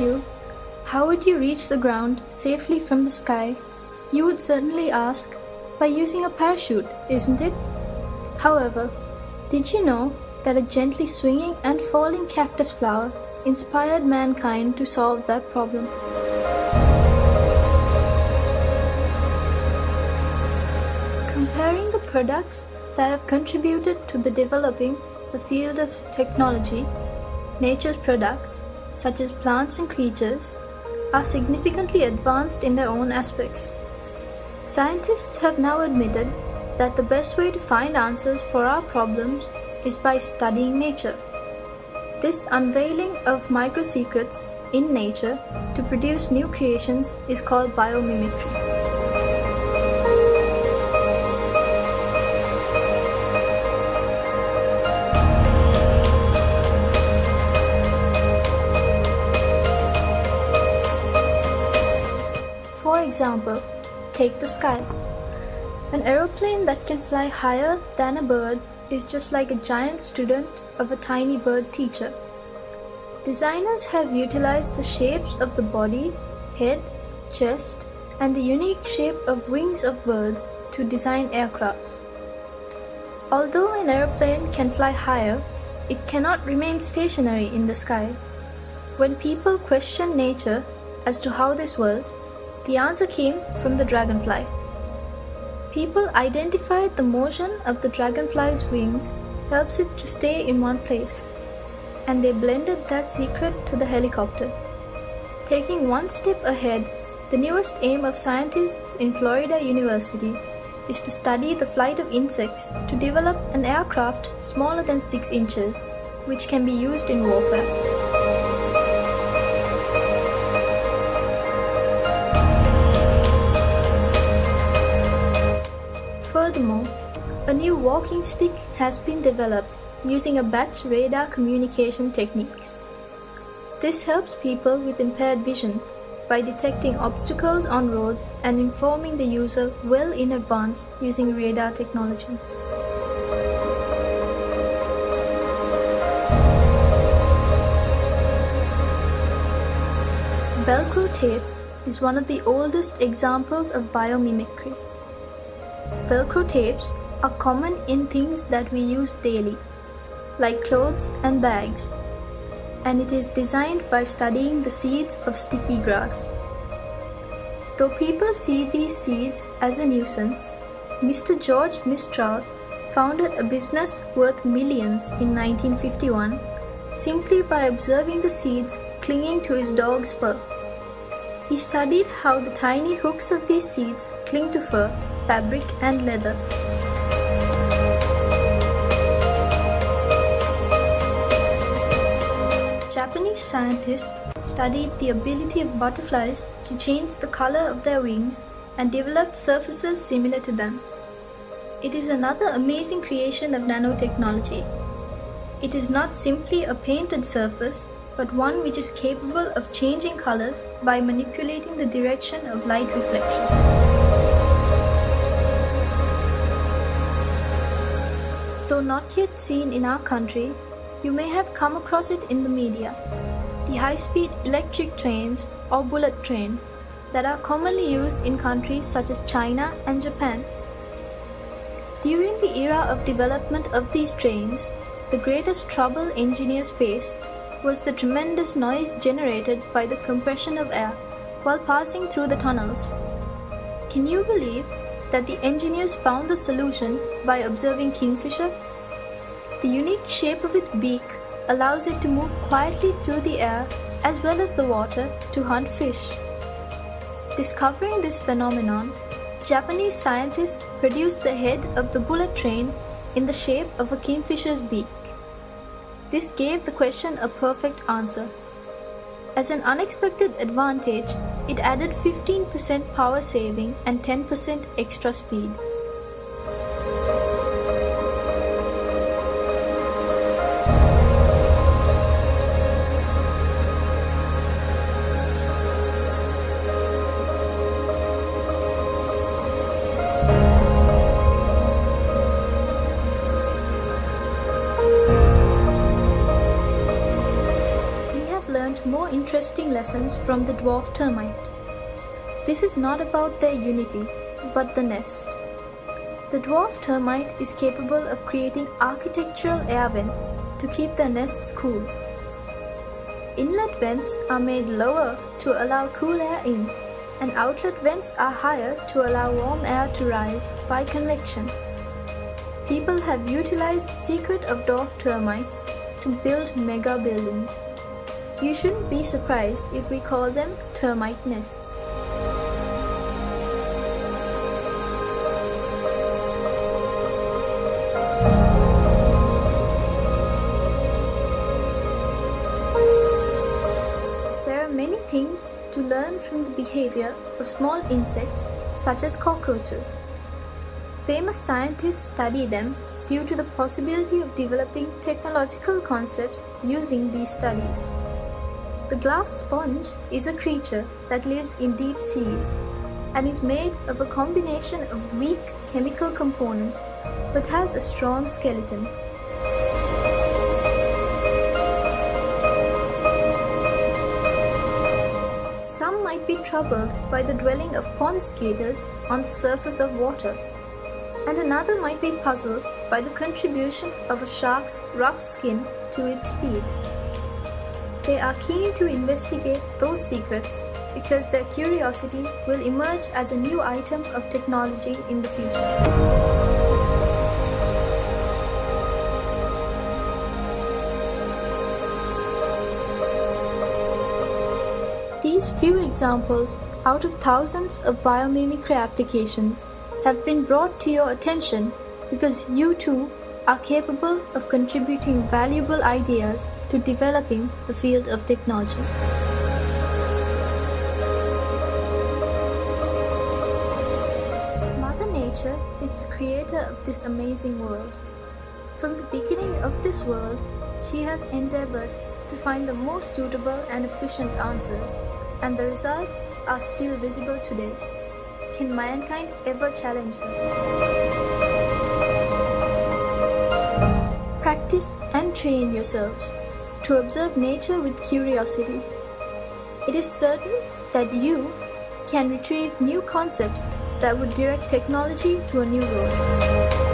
you, how would you reach the ground safely from the sky? You would certainly ask, by using a parachute, isn't it? However, did you know that a gently swinging and falling cactus flower inspired mankind to solve that problem? Comparing the products that have contributed to the developing the field of technology, nature's products, such as plants and creatures, are significantly advanced in their own aspects. Scientists have now admitted that the best way to find answers for our problems is by studying nature. This unveiling of micro-secrets in nature to produce new creations is called biomimicry. For example, take the sky. An aeroplane that can fly higher than a bird is just like a giant student of a tiny bird teacher. Designers have utilized the shapes of the body, head, chest, and the unique shape of wings of birds to design aircrafts. Although an aeroplane can fly higher, it cannot remain stationary in the sky. When people questioned nature as to how this was, the answer came from the dragonfly. People identified the motion of the dragonfly's wings helps it to stay in one place, and they blended that secret to the helicopter. Taking one step ahead, the newest aim of scientists in Florida University is to study the flight of insects to develop an aircraft smaller than 6 inches, which can be used in warfare. Furthermore, a new walking stick has been developed using a bat's radar communication techniques. This helps people with impaired vision by detecting obstacles on roads and informing the user well in advance using radar technology. Velcro tape is one of the oldest examples of biomimicry. Velcro tapes are common in things that we use daily, like clothes and bags, and it is designed by studying the seeds of sticky grass. Though people see these seeds as a nuisance, Mr. George Mistral founded a business worth millions in 1951 simply by observing the seeds clinging to his dog's fur. He studied how the tiny hooks of these seeds cling to fur, fabric, and leather. Japanese scientists studied the ability of butterflies to change the color of their wings and developed surfaces similar to them. It is another amazing creation of nanotechnology. It is not simply a painted surface, but one which is capable of changing colors by manipulating the direction of light reflection. Though not yet seen in our country, you may have come across it in the media. The high-speed electric trains or bullet train that are commonly used in countries such as China and Japan. During the era of development of these trains, the greatest trouble engineers faced was the tremendous noise generated by the compression of air while passing through the tunnels. Can you believe that the engineers found the solution by observing kingfisher? The unique shape of its beak allows it to move quietly through the air as well as the water to hunt fish. Discovering this phenomenon, Japanese scientists produced the head of the bullet train in the shape of a kingfisher's beak. This gave the question a perfect answer. As an unexpected advantage, it added 15% power saving and 10% extra speed. More interesting lessons from the dwarf termite. This is not about their unity, but the nest. The dwarf termite is capable of creating architectural air vents to keep their nests cool. Inlet vents are made lower to allow cool air in, and outlet vents are higher to allow warm air to rise by convection. People have utilized the secret of dwarf termites to build mega buildings. You shouldn't be surprised if we call them termite nests. There are many things to learn from the behavior of small insects such as cockroaches. Famous scientists study them due to the possibility of developing technological concepts using these studies. The glass sponge is a creature that lives in deep seas and is made of a combination of weak chemical components but has a strong skeleton. Some might be troubled by the dwelling of pond skaters on the surface of water, and another might be puzzled by the contribution of a shark's rough skin to its speed. They are keen to investigate those secrets because their curiosity will emerge as a new item of technology in the future. These few examples out of thousands of biomimicry applications have been brought to your attention because you too are capable of contributing valuable ideas to developing the field of technology. Mother Nature is the creator of this amazing world. From the beginning of this world, she has endeavored to find the most suitable and efficient answers, and the results are still visible today. Can mankind ever challenge her? Practice and train yourselves to observe nature with curiosity. It is certain that you can retrieve new concepts that would direct technology to a new road.